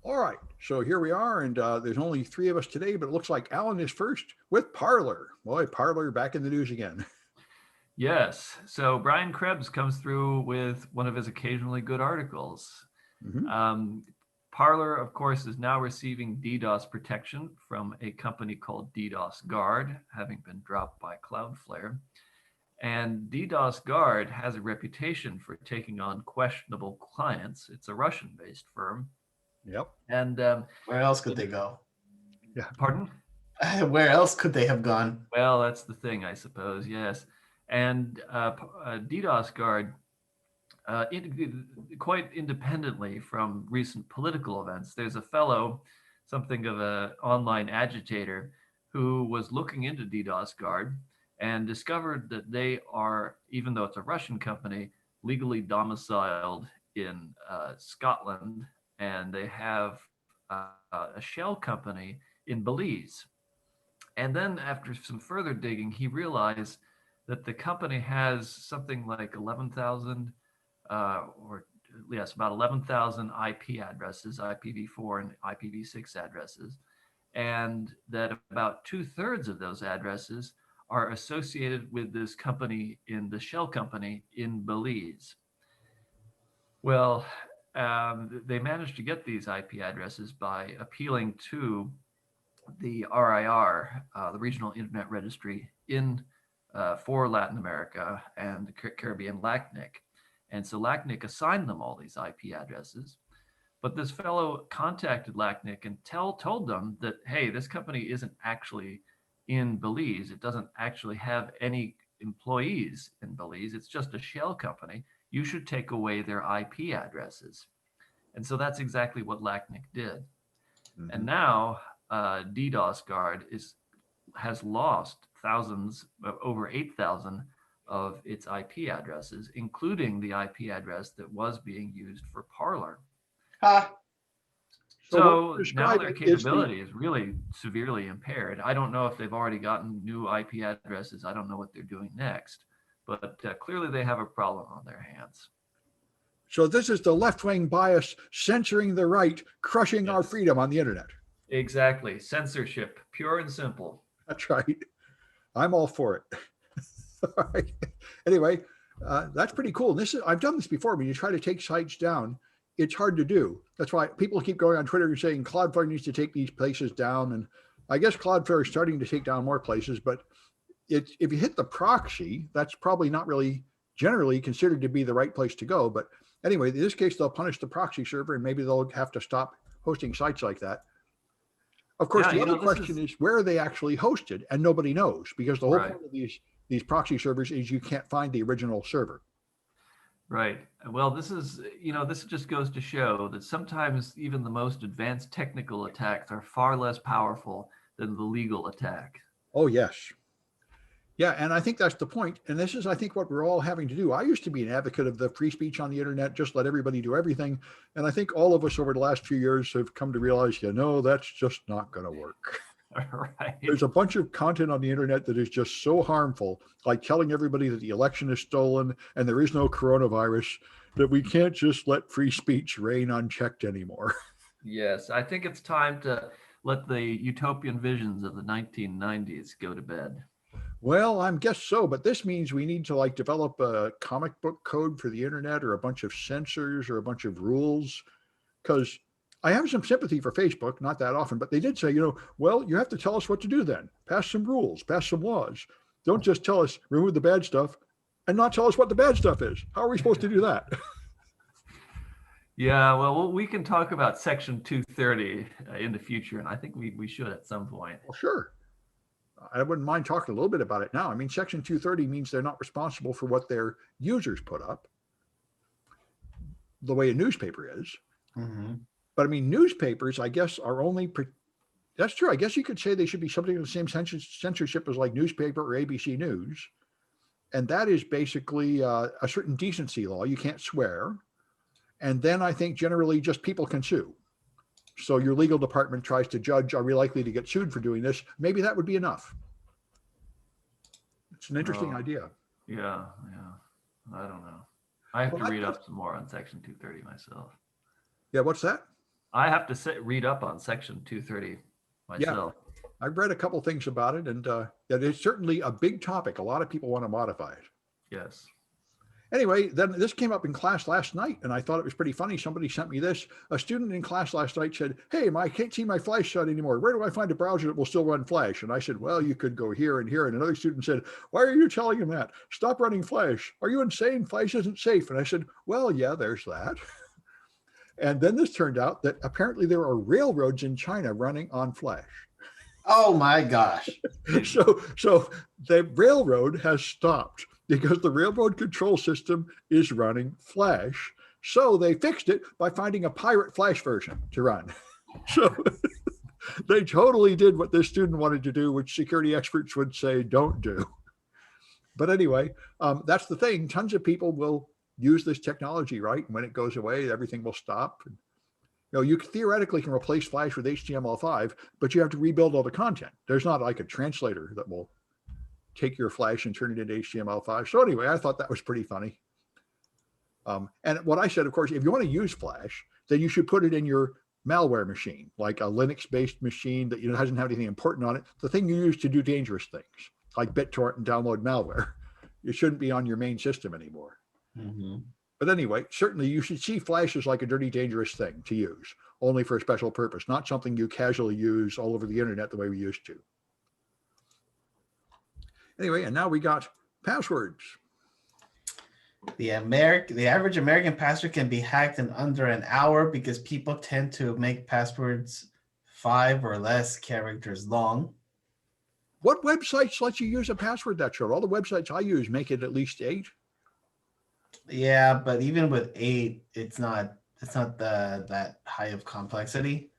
All right, so here we are, and there's only three of us today, but it looks like Alan is first with Parler. Boy, Parler back in the news again. Yes. So Brian Krebs comes through with one of his occasionally good articles. Hmm. Um, Parler, of course, is now receiving DDoS protection from a company called DDoS Guard, having been dropped by Cloudflare. And DDoS Guard has a reputation for taking on questionable clients. It's a Russian based firm. Yep. And Where else could they go? Yeah. pardon? Where else could they have gone? Well, that's the thing, I suppose, yes. And DDoS Guard quite independently from recent political events. There's a fellow, something of an online agitator, who was looking into DDoS Guard and discovered that they are, even though it's a Russian company, legally domiciled in Scotland, and they have a shell company in Belize. And then, after some further digging, he realized that the company has something like 11,000 or yes, about 11,000 IP addresses, IPv4 and IPv6 addresses, and that about two-thirds of those addresses are associated with this company in the shell company in Belize. Well, they managed to get these IP addresses by appealing to the RIR, the Regional Internet Registry in for Latin America and the Caribbean, LACNIC. And so LACNIC assigned them all these IP addresses. But this fellow contacted LACNIC and told them that, hey, this company isn't actually in Belize. It doesn't actually have any employees in Belize. It's just a shell company. You should take away their IP addresses. And so that's exactly what LACNIC did. And Hmm. now DDoS Guard has lost thousands, over 8,000 of its IP addresses, including the IP address that was being used for Parler. Ha! So what So you're now their describing is the capability is really severely impaired. I don't know if they've already gotten new IP addresses. I don't know what they're doing next, but clearly they have a problem on their hands. so this is the left wing bias censoring the right, crushing our Yes, freedom on the internet. exactly. Censorship, pure and simple. That's right. I'm all for it. All right. Anyway, that's pretty cool. This is I've done this before. When you try to take sites down, it's hard to do. That's why people keep going on Twitter and saying Cloudflare needs to take these places down. And I guess Cloudflare is starting to take down more places, but if you hit the proxy, that's probably not really generally considered to be the right place to go. But anyway, in this case, they'll punish the proxy server and maybe they'll have to stop hosting sites like that. Of course, Yeah, the other this question is is where are they actually hosted, and nobody knows because the whole right. point of these proxy servers is you can't find the original server. Right. Well, this just goes to show that sometimes even the most advanced technical attacks are far less powerful than the legal attack. Oh yes, yeah, and I think that's the point. And this is, I think, what we're all having to do. I used to be an advocate of the free speech on the internet, just let everybody do everything. And I think all of us over the last few years have come to realize, that's just not going to work. Right. There's a bunch of content on the internet that is just so harmful, like telling everybody that the election is stolen and there is no coronavirus, that we can't just let free speech reign unchecked anymore. Yes, I think it's time to let the utopian visions of the 1990s go to bed. Well, I'm guess so, but this means we need to like develop a comic book code for the internet or a bunch of censors or a bunch of rules. Because I have some sympathy for Facebook, not that often, but they did say, well, you have to tell us what to do then. Pass some rules, pass some laws. Don't just tell us remove the bad stuff and not tell us what the bad stuff is. How are we supposed to do that? Yeah, well, we can talk about Section 230 in the future, and I think we should at some point. Well, sure. I wouldn't mind talking a little bit about it now. I mean, Section 230 means they're not responsible for what their users put up, the way a newspaper is. Mm-hmm. But I mean, newspapers, I guess, are only. That's true. I guess you could say they should be subject to the same censorship as like newspaper or ABC News. And that is basically a certain decency law. You can't swear. And then I think generally just people can sue. So your legal department tries to judge, are we likely to get sued for doing this? Maybe that would be enough. It's an interesting Oh, idea. yeah. I don't know. I have Well, to read up some more on Section 230 myself. yeah, what's that? I have to read up on Section 230 Yeah, myself. I've read a couple things about it, and it's certainly a big topic. A lot of people want to modify it. Yes. Anyway, then this came up in class last night, and I thought it was pretty funny. Somebody sent me this. A student in class last night said, "Hey, I can't see my Flash shot anymore. Where do I find a browser that will still run Flash?" And I said, "Well, you could go here and here." And another student said, "Why are you telling him that? Stop running Flash. Are you insane? Flash isn't safe." And I said, "Well, yeah, there's that." And then this turned out that apparently there are railroads in China running on Flash. Oh my gosh. So the railroad has stopped because the railroad control system is running Flash. So they fixed it by finding a pirate Flash version to run. So they totally did what this student wanted to do, which security experts would say don't do. But anyway, that's the thing. Tons of people will use this technology, right? And when it goes away, everything will stop. You theoretically can replace Flash with HTML5, but you have to rebuild all the content. There's not like a translator that will take your Flash and turn it into HTML5. So anyway, I thought that was pretty funny. And what I said, of course, if you want to use Flash, then you should put it in your malware machine, like a Linux-based machine that doesn't have anything important on it. The thing you use to do dangerous things, like BitTorrent and download malware. It shouldn't be on your main system anymore. Mm-hmm. But anyway, certainly you should see Flash as like a dirty, dangerous thing to use, only for a special purpose, not something you casually use all over the internet the way we used to. Anyway, and now we got passwords. The average American password can be hacked in under an hour because people tend to make passwords 5 or less characters long. What websites let you use a password that short? All the websites I use make it at least 8. Yeah, but even with 8, it's not that high of complexity.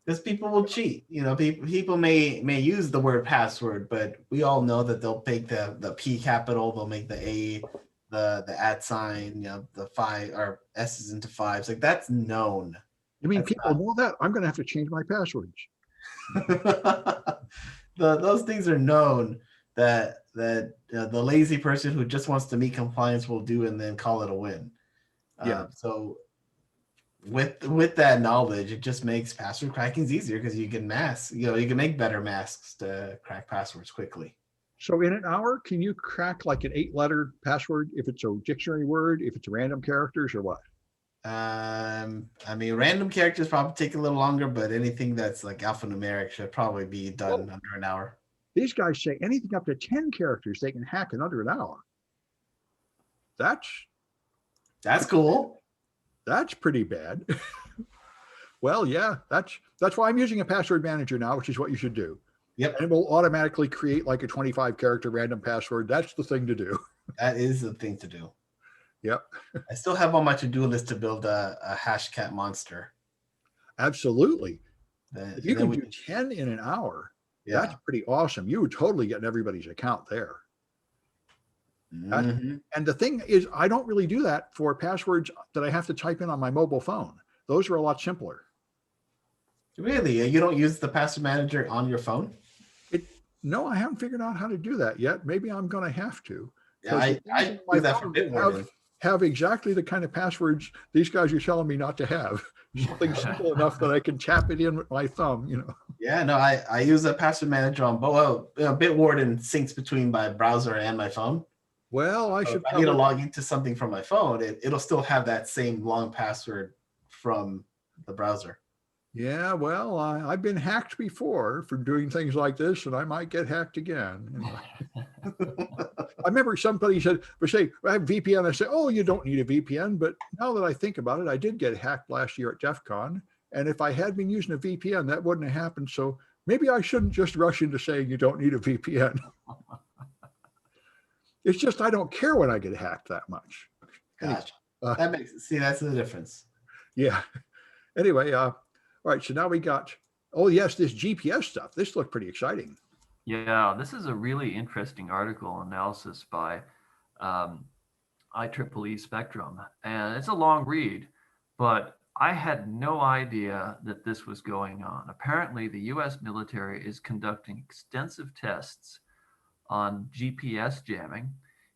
Because people will cheat. People may use the word password, but we all know that they'll make the P capital, they'll make the A, the at sign, the 5 or S's into 5s. Like that's known. You mean people know that? I'm going to have to change my passwords. Those things are known that the lazy person who just wants to meet compliance will do and then call it a win. Yeah. So with that knowledge, it just makes password crackings easier because you can mask. You can make better masks to crack passwords quickly. So in an hour, can you crack like an 8-letter password if it's a dictionary word, if it's random characters, or what? Random characters probably take a little longer, but anything that's like alphanumeric should probably be done under an hour. These guys say anything up to 10 characters they can hack in under an hour. That's cool. That's pretty bad. Well, yeah, that's why I'm using a password manager now, which is what you should do. Yep. And it will automatically create like a 25-character random password. That's the thing to do. That is the thing to do. Yep. I still have on my to-do list to build a hashcat monster. Absolutely. If you can do 10 in an hour, yeah, that's pretty awesome. You would totally get in everybody's account there. Mm-hmm. And the thing is, I don't really do that for passwords that I have to type in on my mobile phone. Those are a lot simpler. Really? You don't use the password manager on your phone? No, I haven't figured out how to do that yet. Maybe I'm going to have to. Yeah, I do that for Bitwarden. Have exactly the kind of passwords these guys are telling me not to have. Something simple enough that I can tap it in with my thumb, Yeah, no, I use a password manager on both. Bitwarden syncs between my browser and my phone. Well, if I need to log into something from my phone, it'll still have that same long password from the browser. Yeah, well, I've been hacked before for doing things like this, and I might get hacked again. I remember somebody said, I have VPN. I say, oh, you don't need a VPN. But now that I think about it, I did get hacked last year at DEF CON. And if I had been using a VPN, that wouldn't have happened. So maybe I shouldn't just rush into saying you don't need a VPN. It's just I don't care when I get hacked that much. Gotcha. That makes it. See, that's the difference. Yeah. Anyway, all right. So now we got, oh, yes, this GPS stuff. This looked pretty exciting. Yeah, this is a really interesting article analysis by IEEE Spectrum. And it's a long read, but I had no idea that this was going on. Apparently, the U.S. military is conducting extensive tests on GPS jamming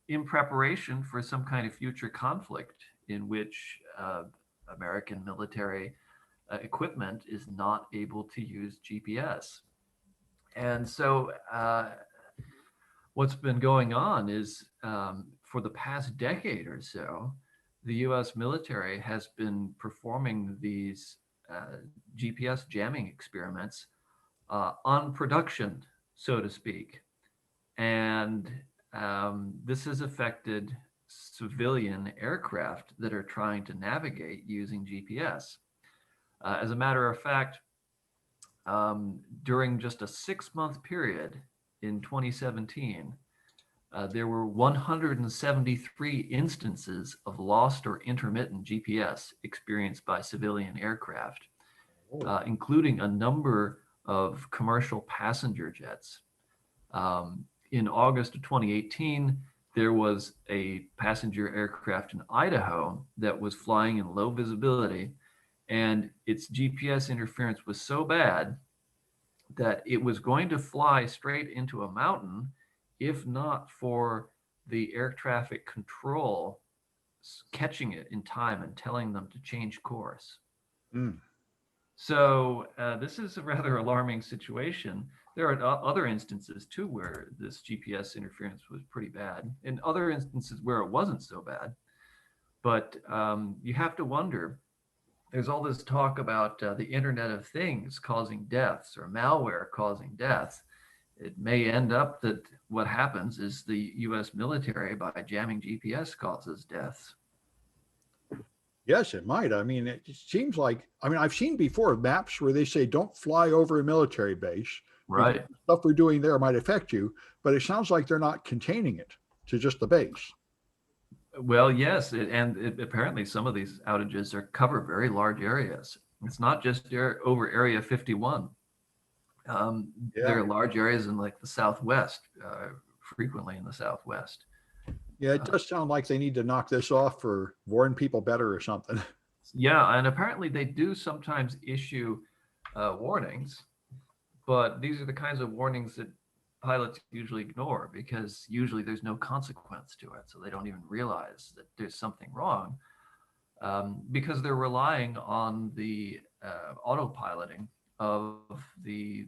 in preparation for some kind of future conflict in which American military equipment is not able to use GPS. And so what's been going on is for the past decade or so, the US military has been performing these GPS jamming experiments on production, so to speak. And this has affected civilian aircraft that are trying to navigate using GPS. As a matter of fact, during just a 6-month period in 2017, there were 173 instances of lost or intermittent GPS experienced by civilian aircraft, including a number of commercial passenger jets. In August of 2018, there was a passenger aircraft in Idaho that was flying in low visibility, and its GPS interference was so bad that it was going to fly straight into a mountain if not for the air traffic control catching it in time and telling them to change course. Mm. So this is a rather alarming situation. There are other instances too where this GPS interference was pretty bad, and other instances where it wasn't so bad. But you have to wonder, there's all this talk about the Internet of Things causing deaths or malware causing deaths. It may end up that what happens is the US military, by jamming GPS, causes deaths. Yes, it might. I mean, it seems like, I mean, I've seen before maps where they say don't fly over a military base. Right. Stuff we're doing there might affect you, but it sounds like they're not containing it to just the base. Well, yes, apparently some of these outages cover very large areas. It's not just over Area 51. There are large areas in like the Southwest, frequently in the Southwest. Yeah, it does sound like they need to knock this off or warn people better or something. Yeah, and apparently they do sometimes issue warnings, but these are the kinds of warnings that pilots usually ignore because usually there's no consequence to it. So they don't even realize that there's something wrong because they're relying on the autopiloting of these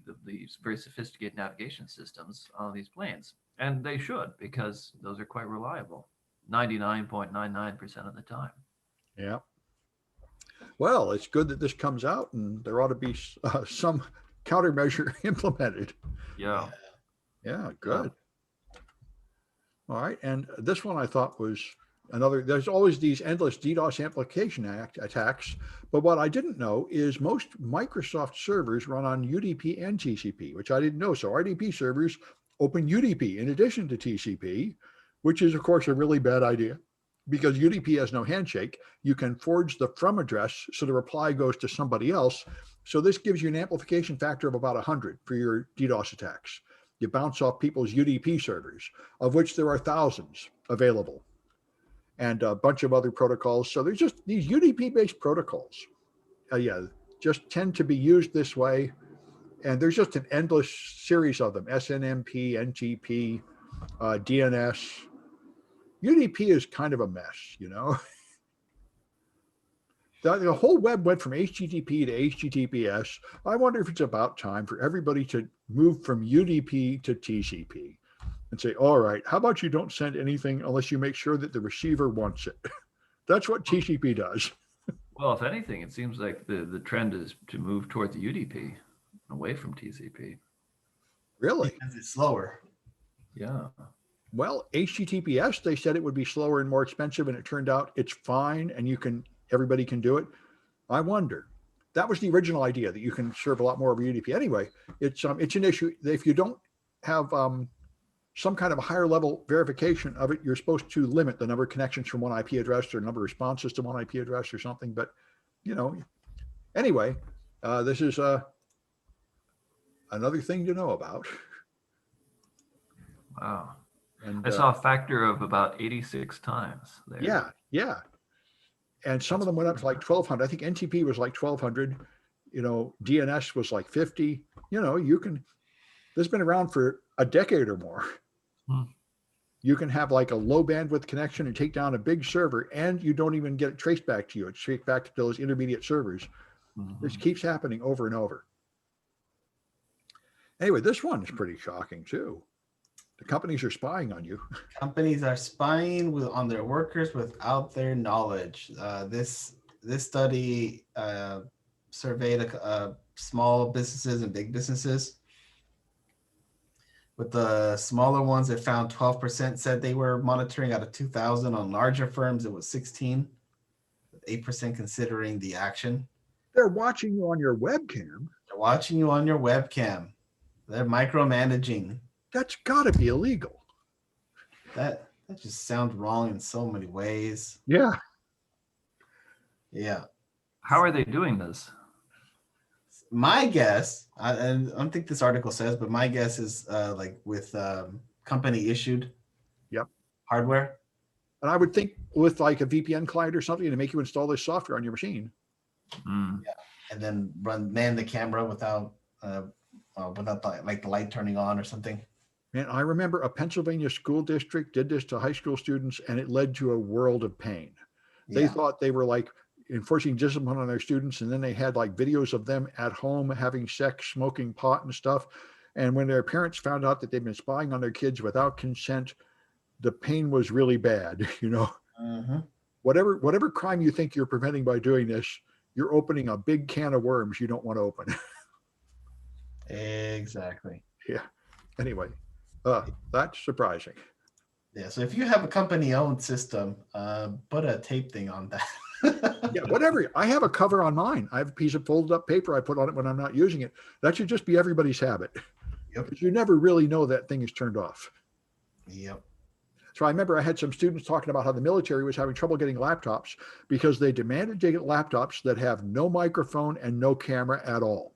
very sophisticated navigation systems on these planes. And they should, because those are quite reliable 99.99% of the time. Yeah. Well, it's good that this comes out and there ought to be some countermeasure implemented. Yeah. Yeah, good. All right. And this one I thought was another, there's always these endless DDoS amplification attacks. But what I didn't know is most Microsoft servers run on UDP and TCP, which I didn't know. So RDP servers open UDP in addition to TCP, which is, of course, a really bad idea because UDP has no handshake. You can forge the from address so the reply goes to somebody else. So this gives you an amplification factor of about 100 for your DDoS attacks. You bounce off people's UDP servers, of which there are thousands available, and a bunch of other protocols. So there's just these UDP-based protocols. Just tend to be used this way. And there's just an endless series of them, SNMP, NTP, DNS. UDP is kind of a mess, you know. The whole web went from HTTP to HTTPS. I wonder if it's about time for everybody to move from UDP to TCP and say, all right, how about you don't send anything unless you make sure that the receiver wants it? That's what TCP does. Well, if anything, it seems like the trend is to move toward the UDP, away from TCP. Really? Because it's slower. Yeah. Well, HTTPS, they said it would be slower and more expensive, and it turned out it's fine, and everybody can do it. I wonder. That was the original idea, that you can serve a lot more over UDP. Anyway, it's an issue. If you don't have some kind of a higher level verification of it, you're supposed to limit the number of connections from one IP address or number of responses to one IP address or something. But, anyway, this is another thing to know about. Wow. And I saw a factor of about 86 times there. Yeah. And some of them went up to like 1,200. I think NTP was like 1,200. DNS was like 50. This has been around for a decade or more. You can have like a low bandwidth connection and take down a big server, and you don't even get it traced back to you. It's traced back to those intermediate servers. This keeps happening over and over. Anyway, this one is pretty shocking too. The companies are spying on you. Companies are spying on their workers without their knowledge. This study surveyed small businesses and big businesses. With the smaller ones, it found 12% said they were monitoring out of 2,000. On larger firms, it was 16, with 8% considering the action. They're watching you on your webcam. They're watching you on your webcam. They're micromanaging. That's got to be illegal. That just sounds wrong in so many ways. Yeah. Yeah. How are they doing this? My guess, I don't think this article says, but my guess is like with company issued hardware. And I would think with like a VPN client or something to make you install this software on your machine. Yeah. And then man the camera without the light turning on or something. And I remember a Pennsylvania school district did this to high school students, and it led to a world of pain. They thought they were like enforcing discipline on their students, and then they had like videos of them at home having sex, smoking pot and stuff. And when their parents found out that they'd been spying on their kids without consent, the pain was really bad. You know, whatever crime you think you're preventing by doing this, you're opening a big can of worms you don't want to open. Exactly. Yeah. Anyway, that's surprising. Yeah. So if you have a company-owned system, put a tape thing on that. Yeah, whatever. I have a cover on mine. I have a piece of folded up paper I put on it when I'm not using it. That should just be everybody's habit. Yep. Because you never really know that thing is turned off. Yep. So I remember I had some students talking about how the military was having trouble getting laptops because they demanded to get laptops that have no microphone and no camera at all,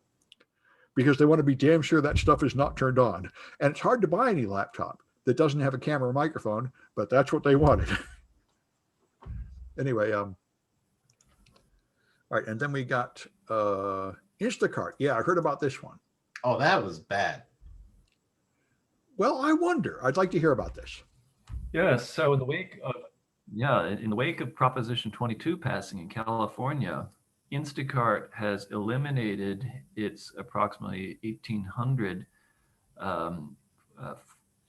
because they want to be damn sure that stuff is not turned on. And it's hard to buy any laptop that doesn't have a camera or microphone, but that's what they wanted. Anyway, all right, and then we got Instacart. Yeah, I heard about this one. Oh, that was bad. Well, I wonder. I'd like to hear about this. Yes. So in the wake of Proposition 22 passing in California, Instacart has eliminated its approximately 1,800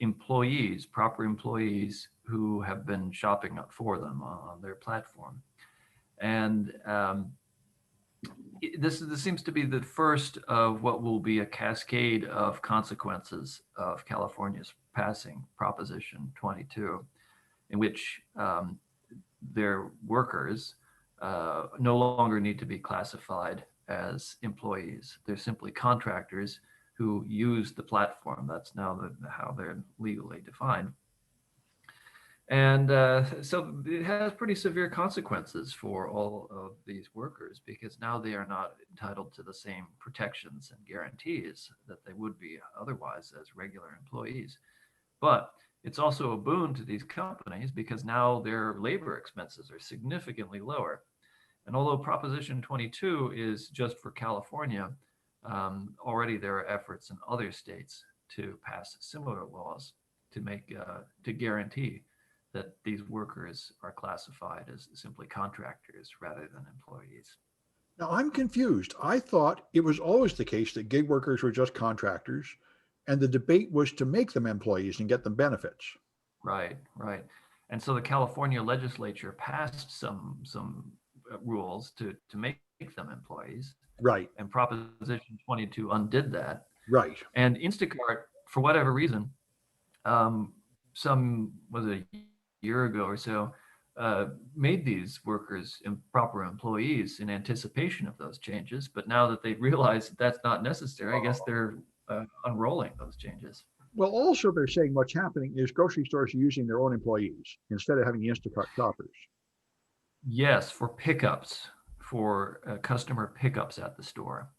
employees, proper employees, who have been shopping for them on their platform. And this seems to be the first of what will be a cascade of consequences of California's passing Proposition 22, in which their workers no longer need to be classified as employees. They're simply contractors who use the platform. That's now how they're legally defined. And so it has pretty severe consequences for all of these workers, because now they are not entitled to the same protections and guarantees that they would be otherwise as regular employees. But it's also a boon to these companies because now their labor expenses are significantly lower. And although Proposition 22 is just for California, already there are efforts in other states to pass similar laws to guarantee that these workers are classified as simply contractors rather than employees. Now, I'm confused. I thought it was always the case that gig workers were just contractors, and the debate was to make them employees and get them benefits. Right. And so the California legislature passed some rules to make them employees. Right. And Proposition 22 undid that. Right. And Instacart, for whatever reason, was a year ago or so, made these workers proper employees in anticipation of those changes. But now that they realize that's not necessary, I guess they're unrolling those changes. Well, also they're saying what's happening is grocery stores are using their own employees instead of having the Instacart shoppers. Yes, for pickups, for customer pickups at the store.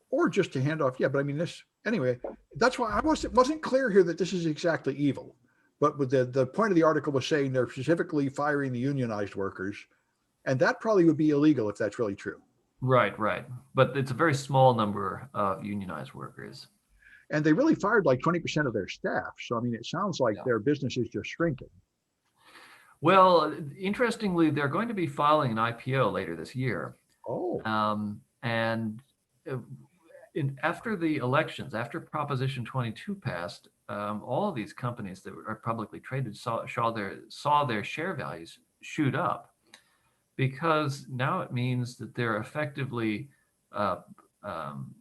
Or just to hand off. Yeah, but I mean, anyway, that's why it wasn't clear here that this is exactly evil. But with the point of the article was saying they're specifically firing the unionized workers. And that probably would be illegal if that's really true. Right. But it's a very small number of unionized workers. And they really fired like 20% of their staff. So, I mean, it sounds like their business is just shrinking. Well, interestingly, they're going to be filing an IPO later this year. Oh, And uh, after the elections, after Proposition 22 passed, all of these companies that are publicly traded saw their share values shoot up, because now it means that they're effectively uh, um,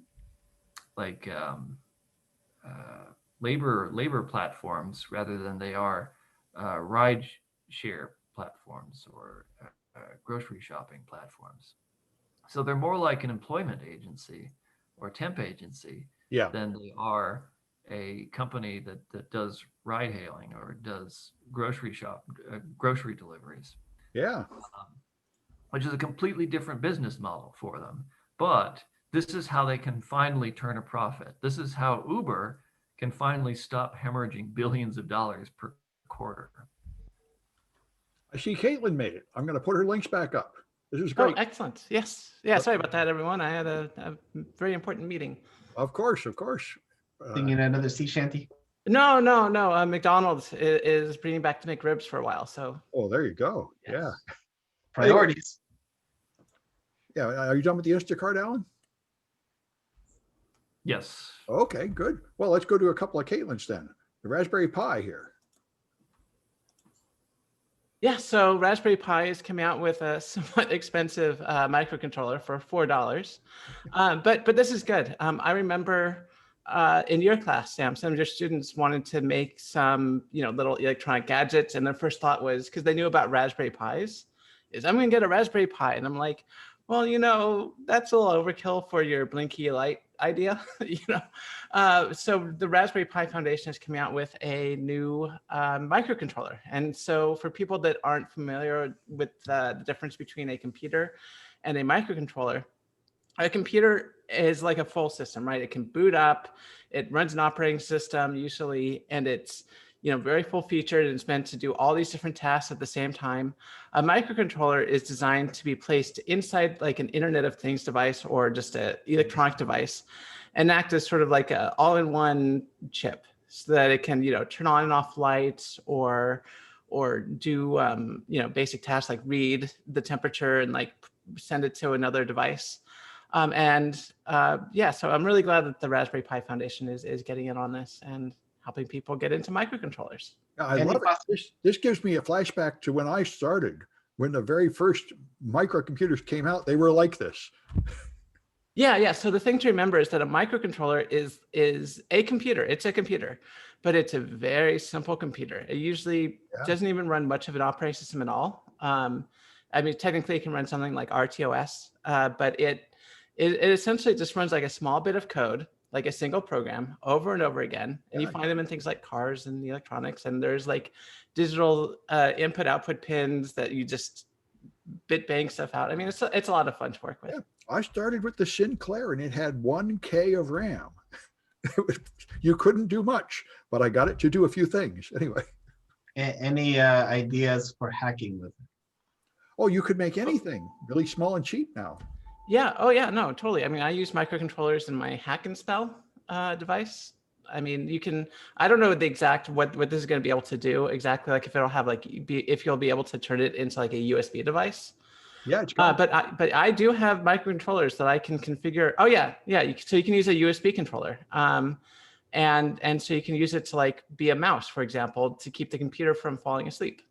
like labor platforms rather than they are ride share platforms or grocery shopping platforms. So they're more like an employment agency or temp agency yeah. than they are a company that does ride hailing or does grocery deliveries, Yeah. which is a completely different business model for them. But this is how they can finally turn a profit. This is how Uber can finally stop hemorrhaging billions of dollars per quarter. I see Kaitlyn made it. I'm going to put her links back up. This is Oh, great. excellent. Yes. Yeah. Sorry about that, everyone. I had a very important meeting. Of course, of course. Singing another sea shanty. No. McDonald's is bringing back to make ribs for a while. So. Oh, there you go. Yes. Yeah. Priorities. Yeah. Are you done with the Instacart, Alan? Yes. Okay, good. Well, let's go to a couple of Kaitlyn's then. The Raspberry Pi here. Yeah, so Raspberry Pi is coming out with a somewhat expensive microcontroller for $4, but this is good. I remember in your class, Sam, some of your students wanted to make some little electronic gadgets, and their first thought was, because they knew about Raspberry Pis, is I'm going to get a Raspberry Pi, and I'm like, well, that's a little overkill for your Blinky Light idea, So the Raspberry Pi Foundation is coming out with a new microcontroller. And so for people that aren't familiar with the difference between a computer and a microcontroller, a computer is like a full system, right? It can boot up, it runs an operating system usually, and it's very full featured, and it's meant to do all these different tasks at the same time. A microcontroller is designed to be placed inside like an Internet of Things device or just an electronic device, and act as sort of like an all-in-one chip, so that it can turn on and off lights or do basic tasks like read the temperature and like send it to another device. So I'm really glad that the Raspberry Pi Foundation is getting in on this and helping people get into microcontrollers. I love it. This gives me a flashback to when I started, when the very first microcomputers came out. They were like this. Yeah. So the thing to remember is that a microcontroller is a computer. It's a computer, but it's a very simple computer. It usually doesn't even run much of an operating system at all. Technically it can run something like RTOS, but it essentially just runs like a small bit of code, like a single program over and over again. And you find them in things like cars and the electronics. And there's like digital input output pins that you just bit bang stuff out. It's a lot of fun to work with. Yeah. I started with the Sinclair and it had 1K of RAM. You couldn't do much, but I got it to do a few things. Anyway. Any ideas for hacking with it? Oh, you could make anything really small and cheap now. Yeah. Oh, yeah. No, totally. I use microcontrollers in my Hack and Spell device. You can. I don't know the exact what this is going to be able to do exactly. Like if it'll have if you'll be able to turn it into like a USB device. Yeah, it's but I do have microcontrollers that I can configure. Oh yeah. So you can use a USB controller. And so you can use it to like be a mouse, for example, to keep the computer from falling asleep.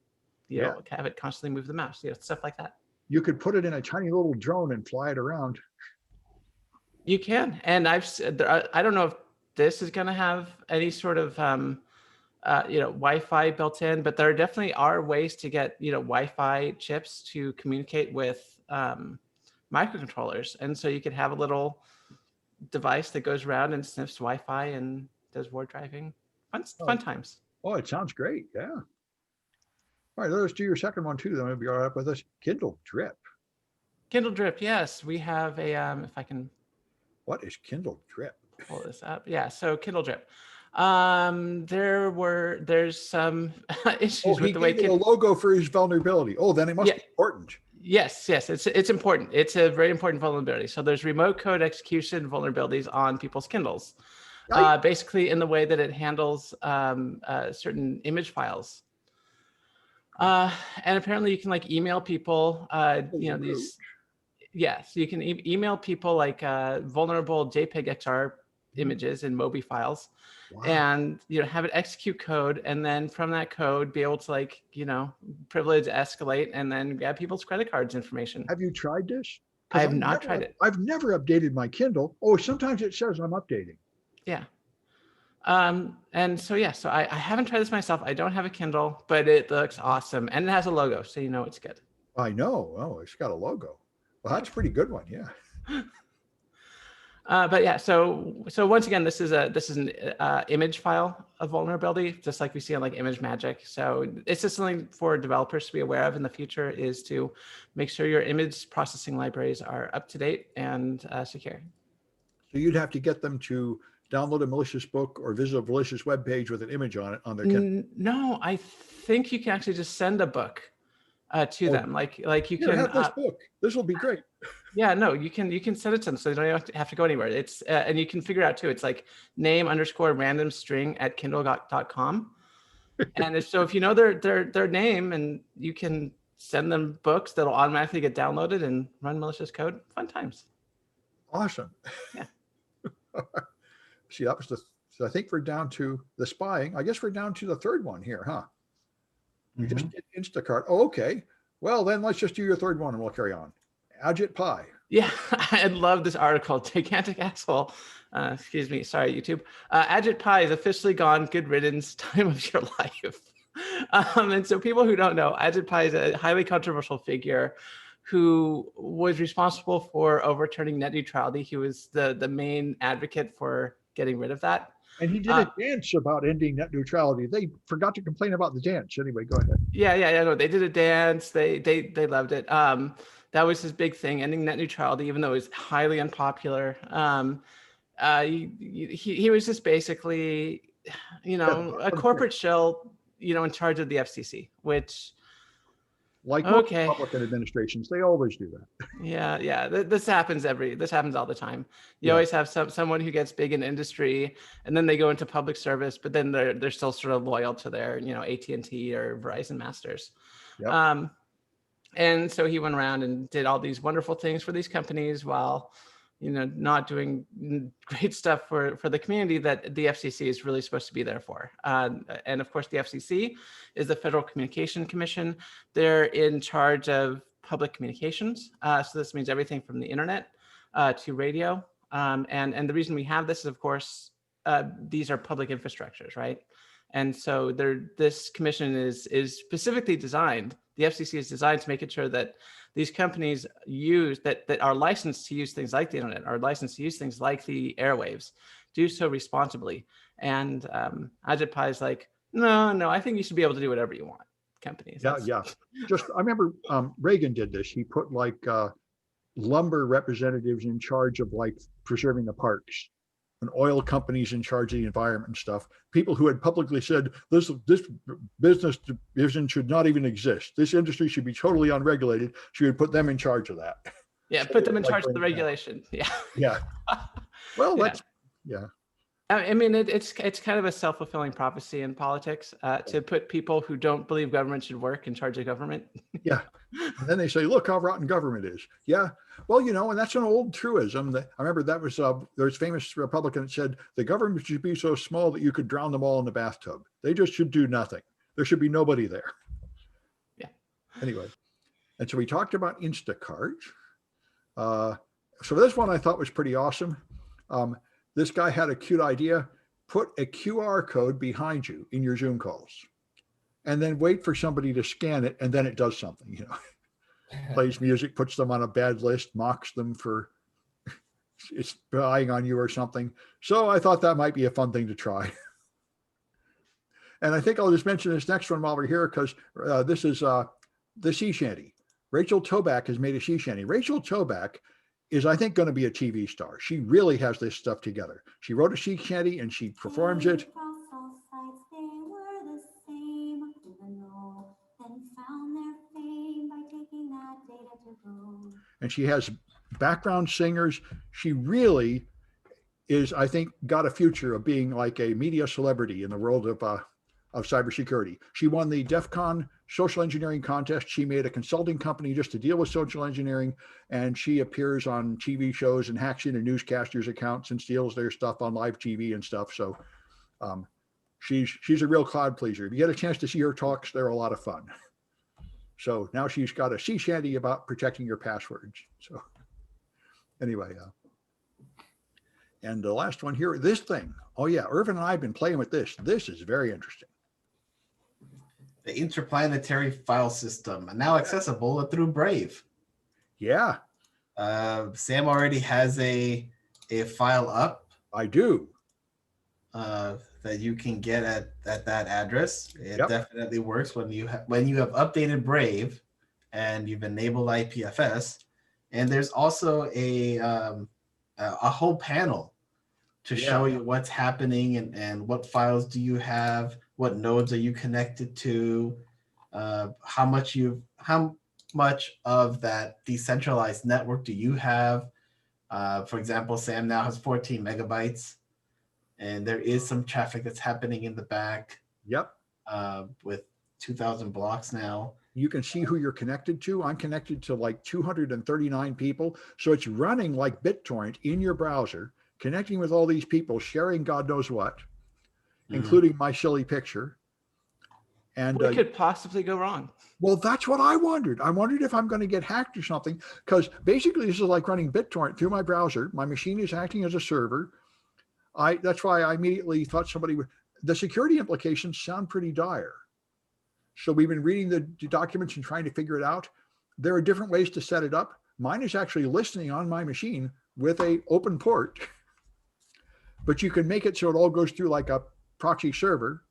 Have it constantly move the mouse. Stuff like that. You could put it in a tiny little drone and fly it around. You can. And I don't know if this is going to have any sort of, Wi-Fi built in, but there definitely are ways to get, Wi-Fi chips to communicate with microcontrollers. And so you could have a little device that goes around and sniffs Wi-Fi and does ward driving. Fun times. Oh, it sounds great. Yeah. All right, let's do your second one too. Then we'll be all right with this. Kindle Drip. Kindle Drip, yes. We have a, if I can. What is Kindle Drip? Pull this up. Yeah, so Kindle Drip. There's some issues with the way Kindle a logo for his vulnerability. Oh, then it must be important. Yes, it's important. It's a very important vulnerability. So there's remote code execution vulnerabilities on people's Kindles, basically in the way that it handles certain image files. And apparently you can like email people, these. Yeah, so you can email people like vulnerable JPEG XR images and MOBI files, Wow. and have it execute code, and then from that code be able to privilege escalate and then grab people's credit cards information. Have you tried this? I have not tried it. I've never updated my Kindle. Oh, sometimes it says I'm updating. Yeah. And so I haven't tried this myself. I don't have a Kindle, but it looks awesome, and it has a logo, so it's good. I know. Oh, it's got a logo. Well, that's a pretty good one. Yeah. But yeah, so once again, this is an image file of vulnerability, just like we see on like Image Magic. So it's just something for developers to be aware of in the future, is to make sure your image processing libraries are up to date and secure. So you'd have to get them to download a malicious book or visit a malicious web page with an image on it on their Kindle. No, I think you can actually just send a book to them. Like you Here, can have this book. This will be great. Yeah, no, you can send it to them, so they don't have to go anywhere. It's and you can figure it out too. It's like name_random_string@kindle.com. And if you know their name, and you can send them books that'll automatically get downloaded and run malicious code. Fun times. Awesome. Yeah. See, that was so I think we're down to the spying. I guess we're down to the third one here, huh? We just did Instacart. Oh, okay. Well, then let's just do your third one and we'll carry on. Agit Pie. Yeah, I love this article. Gigantic asshole. Excuse me. Sorry, YouTube. Agit Pie is officially gone. Good riddance. Time of your life. And so people who don't know, Agit Pie is a highly controversial figure who was responsible for overturning net neutrality. He was the main advocate for getting rid of that. And he did a dance about ending net neutrality. They forgot to complain about the dance. Anyway, go ahead. Yeah. No, they did a dance. They loved it. That was his big thing, ending net neutrality, even though it was highly unpopular. He was just basically, a corporate shell, in charge of the FCC, which. Like most Republican administrations, they always do that. Yeah. This happens all the time. You always have someone who gets big in industry, and then they go into public service, but then they're still sort of loyal to their, AT&T or Verizon masters. Yep. And so he went around and did all these wonderful things for these companies while, not doing great stuff for the community that the FCC is really supposed to be there for. And of course, the FCC is the Federal Communication Commission. They're in charge of public communications. So this means everything from the internet to radio. And the reason we have this is, of course, these are public infrastructures, right? And so this commission is specifically designed, the FCC is designed to make it sure that these companies that are licensed to use things like the internet, are licensed to use things like the airwaves, do so responsibly. And Agit Pie is like, no, I think you should be able to do whatever you want, companies. Yeah. Just, I remember Reagan did this. He put lumber representatives in charge of preserving the parks, and oil companies in charge of the environment and stuff. People who had publicly said this business division should not even exist. This industry should be totally unregulated. She would put them in charge of that. Yeah, put them in charge of the regulation. Yeah. Yeah. Well, yeah. I mean, it's kind of a self-fulfilling prophecy in politics to put people who don't believe government should work in charge of government. Yeah. And then they say, look how rotten government is. Yeah. Well, and that's an old truism. I remember that was, there's famous Republican that said the government should be so small that you could drown them all in the bathtub. They just should do nothing. There should be nobody there. Yeah. Anyway. And so we talked about Instacart. So this one I thought was pretty awesome. This guy had a cute idea. Put a QR code behind you in your Zoom calls, and then wait for somebody to scan it, and then it does something, plays music, puts them on a bad list, mocks them for spying on you or something. So I thought that might be a fun thing to try. And I think I'll just mention this next one while we're here, because this is the sea shanty. Rachel Toback has made a sea shanty. Rachel Toback is, I think, going to be a TV star. She really has this stuff together. She wrote a sea shanty and she performs it. And she has background singers. She really is, I think, got a future of being like a media celebrity in the world of of cybersecurity. She won the DEF CON social engineering contest. She made a consulting company just to deal with social engineering, and she appears on TV shows and hacks into newscasters' accounts and steals their stuff on live TV and stuff. So she's a real crowd pleaser. If you get a chance to see her talks, they're a lot of fun. So now she's got a sea shanty about protecting your passwords. So anyway, and the last one here, this thing. Oh yeah, Irvin and I have been playing with this. This is very interesting. The interplanetary file system, now accessible through Brave. Yeah. Sam already has a file up. I do. That you can get at that address. It Yep. definitely works when you have updated Brave and you've enabled IPFS. And there's also a whole panel to show you what's happening and what files do you have, what nodes are you connected to, how much of that decentralized network do you have. For example, Sam now has 14 megabytes, and there is some traffic that's happening in the back. Yep. With 2,000 blocks now. You can see who you're connected to. I'm connected to like 239 people. So it's running like BitTorrent in your browser, connecting with all these people, sharing God knows what, including my silly picture. And what could possibly go wrong? Well, that's what I wondered. I wondered if I'm going to get hacked or something, because basically this is like running BitTorrent through my browser. My machine is acting as a server. That's why I immediately thought somebody would. The security implications sound pretty dire. So we've been reading the documents and trying to figure it out. There are different ways to set it up. Mine is actually listening on my machine with an open port, but you can make it so it all goes through like a proxy server.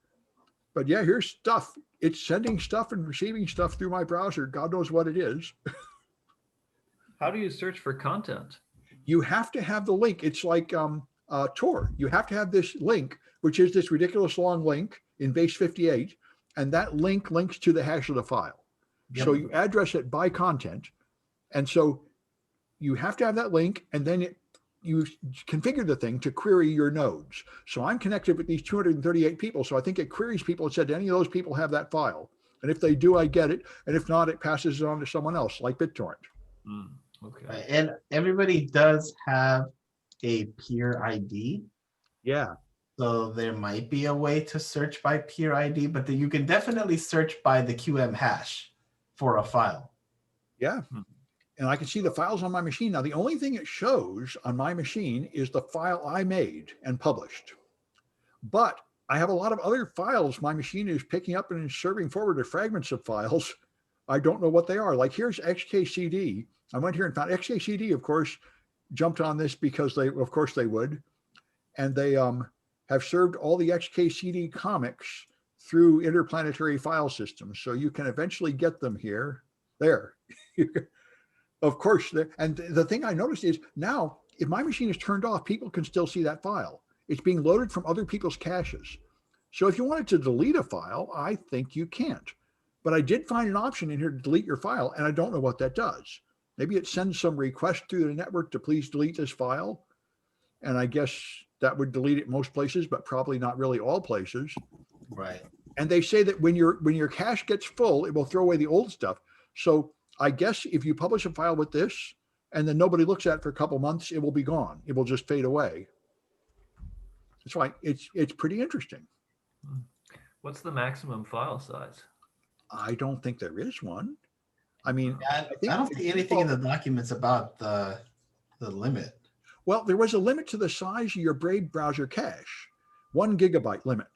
But yeah, here's stuff. It's sending stuff and receiving stuff through my browser. God knows what it is. How do you search for content? You have to have the link. It's like Tor. You have to have this link, which is this ridiculous long link in base 58. And that link links to the hash of the file. Yep. So you address it by content. And so you have to have that link, and then you configure the thing to query your nodes. So I'm connected with these 238 people. So I think it queries people and said, do any of those people have that file? And if they do, I get it. And if not, it passes it on to someone else, like BitTorrent. Okay. And everybody does have a peer ID. Yeah. So there might be a way to search by peer ID, but you can definitely search by the QM hash for a file. Yeah. And I can see the files on my machine. Now, the only thing it shows on my machine is the file I made and published. But I have a lot of other files my machine is picking up and serving forward to fragments of files. I don't know what they are. Like here's XKCD. I went here and found XKCD, of course, jumped on this because of course they would. And they have served all the XKCD comics through interplanetary file systems. So you can eventually get them here. There. Of course. And the thing I noticed is now, if my machine is turned off, people can still see that file. It's being loaded from other people's caches. So if you wanted to delete a file, I think you can't. But I did find an option in here to delete your file, and I don't know what that does. Maybe it sends some request through the network to please delete this file. And I guess that would delete it most places, but probably not really all places. Right. And they say that when your cache gets full, it will throw away the old stuff. So I guess if you publish a file with this and then nobody looks at it for a couple months, it will be gone. It will just fade away. That's why it's pretty interesting. What's the maximum file size? I don't think there is one. I mean, I don't see anything in the documents about the limit. Well, there was a limit to the size of your Brave browser cache, 1 gigabyte limit.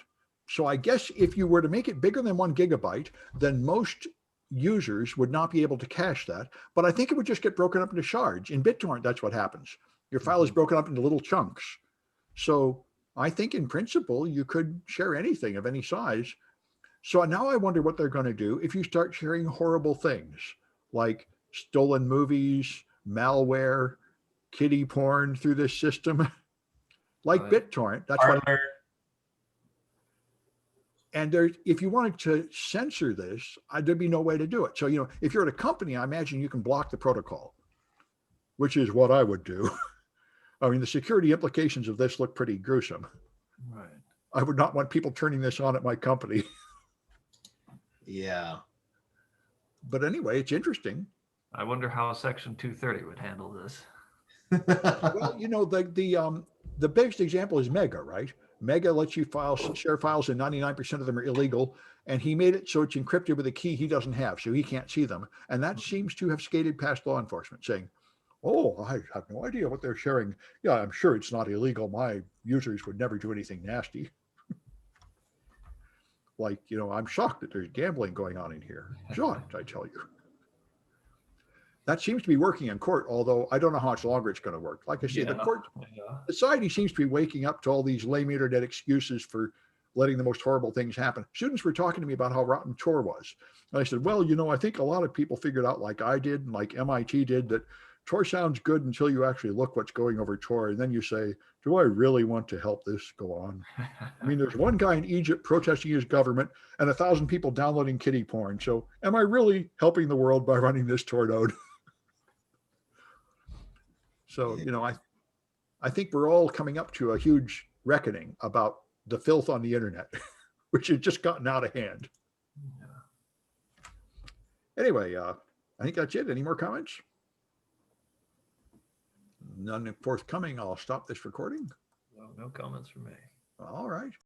So I guess if you were to make it bigger than 1 gigabyte, then most users would not be able to cache that. But I think it would just get broken up into shards. In BitTorrent, that's what happens. Your file is broken up into little chunks. So I think in principle, you could share anything of any size. So now I wonder what they're going to do if you start sharing horrible things like stolen movies, malware, kiddie porn through this system, like BitTorrent. That's what. And if you wanted to censor this, there'd be no way to do it. So, if you're at a company, I imagine you can block the protocol, which is what I would do. I mean, the security implications of this look pretty gruesome. Right. I would not want people turning this on at my company. Yeah. But anyway, it's interesting. I wonder how Section 230 would handle this. Well, you know, the biggest example is Mega, right? Mega lets you share files, and 99% of them are illegal. And he made it so it's encrypted with a key he doesn't have, so he can't see them. And that seems to have skated past law enforcement, saying, "Oh, I have no idea what they're sharing. Yeah, I'm sure it's not illegal. My users would never do anything nasty." Like, you know, I'm shocked that there's gambling going on in here. Shocked, I tell you. That seems to be working in court, although I don't know how much longer it's going to work. Like I say, the court society seems to be waking up to all these lame internet excuses for letting the most horrible things happen. Students were talking to me about how rotten Tor was. And I said, well, you know, I think a lot of people figured out, like I did, and like MIT did, that Tor sounds good until you actually look what's going over Tor. And then you say, do I really want to help this go on? I mean, there's one guy in Egypt protesting his government and 1,000 people downloading kiddie porn. So am I really helping the world by running this Tor node? So, you know, I think we're all coming up to a huge reckoning about the filth on the internet, which has just gotten out of hand. Yeah. Anyway, I think that's it. Any more comments? None forthcoming. I'll stop this recording. No comments from me. All right.